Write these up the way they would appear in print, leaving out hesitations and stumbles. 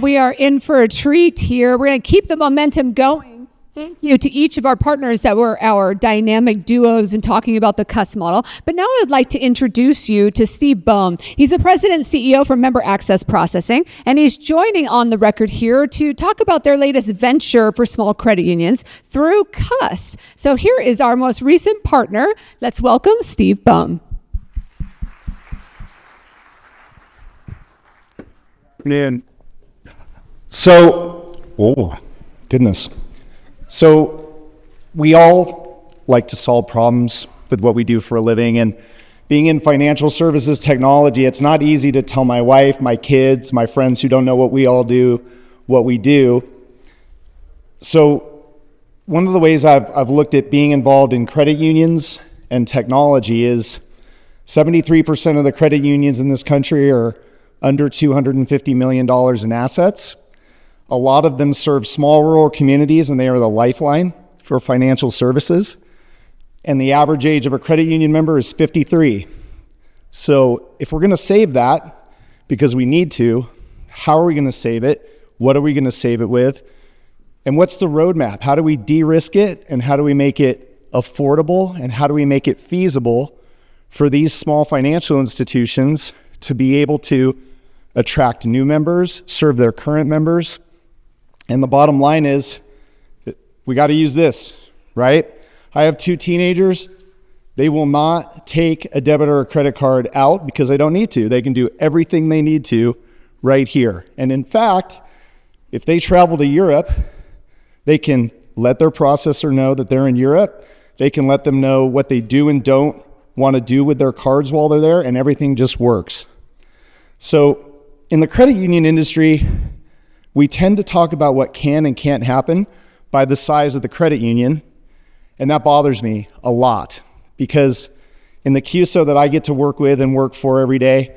we are in for a treat here. We're going to keep the momentum going. Thank you to each of our partners that were our dynamic duos in talking about the CUSS model. But now I would like to introduce you to Steve Bohm. He's the president and CEO for Member Access Processing, and he's joining on the record here to talk about their latest venture for small credit unions through CUSS. So here is our most recent partner. Let's welcome Steve Bohm. Man. So, oh, goodness. So we all like to solve problems with what we do for a living, and being in financial services technology, it's not easy to tell my wife, my kids, my friends who don't know what we all do, what we do. So one of the ways I've looked at being involved in credit unions and technology is 73% of the credit unions in this country are under $250 million in assets. A lot of them serve small rural communities, and they are the lifeline for financial services. And the average age of a credit union member is 53. So if we're going to save that, because we need to, how are we going to save it? What are we going to save it with? And what's the roadmap? How do we de-risk it? And how do we make it affordable? And how do we make it feasible for these small financial institutions to be able to attract new members, serve their current members? And the bottom line is, we got to use this, right? I have 2 teenagers. They will not take a debit or a credit card out because they don't need to. They can do everything they need to right here. And in fact, if they travel to Europe, they can let their processor know that they're in Europe. They can let them know what they do and don't want to do with their cards while they're there, and everything just works. So in the credit union industry, we tend to talk about what can and can't happen by the size of the credit union, and that bothers me a lot, because in the CUSO that I get to work with and work for every day,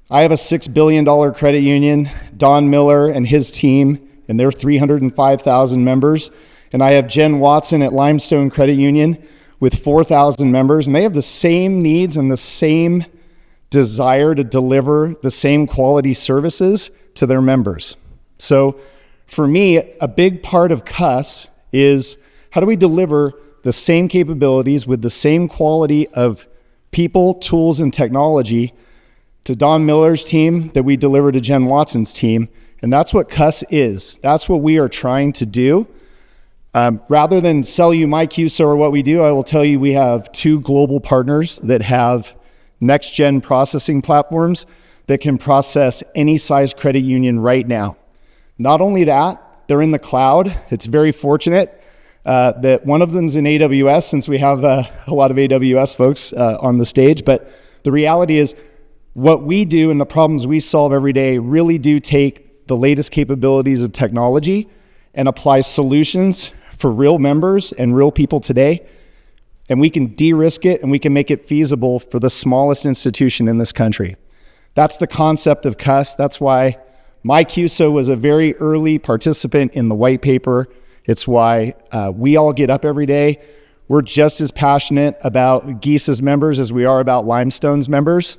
I have a $6 billion credit union, Don Miller and his team, and their 305,000 members, and I have Jen Watson at Limestone Credit Union with 4,000 members, and they have the same needs and the same desire to deliver the same quality services to their members. So for me, a big part of CUSS is how do we deliver the same capabilities with the same quality of people, tools, and technology to Don Miller's team that we deliver to Jen Watson's team. And that's what CUSS is. That's what we are trying to do. Rather than sell you my CUSO or what we do, I will tell you we have 2 global partners that have next-gen processing platforms that can process any size credit union right now. Not only that, they're in the cloud. It's very fortunate that one of them's in AWS, since we have a lot of AWS folks on the stage. But the reality is what we do and the problems we solve every day really do take the latest capabilities of technology and apply solutions for real members and real people today. And we can de-risk it, and we can make it feasible for the smallest institution in this country. That's the concept of CUSS. That's why my CUSO was a very early participant in the white paper. It's why we all get up every day. We're just as passionate about Geesa's members as we are about Limestone's members.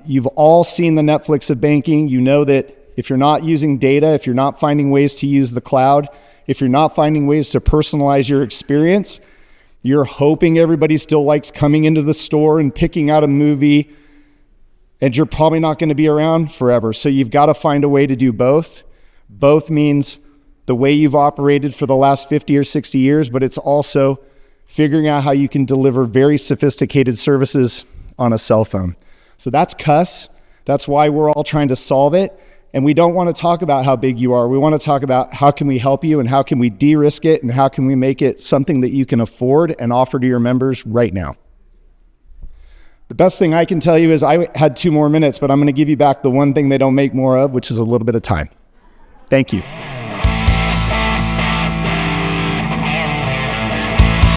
You've all seen the Netflix of banking. You know that if you're not using data, if you're not finding ways to use the cloud, if you're not finding ways to personalize your experience, you're hoping everybody still likes coming into the store and picking out a movie, and you're probably not going to be around forever. So you've got to find a way to do both. Both means the way you've operated for the last 50 or 60 years, but it's also figuring out how you can deliver very sophisticated services on a cell phone. So that's CUSS. That's why we're all trying to solve it. And we don't want to talk about how big you are. We want to talk about how can we help you and how can we de-risk it and how can we make it something that you can afford and offer to your members right now. The best thing I can tell you is I had 2 more minutes, but I'm going to give you back the one thing they don't make more of, which is a little bit of time. Thank you.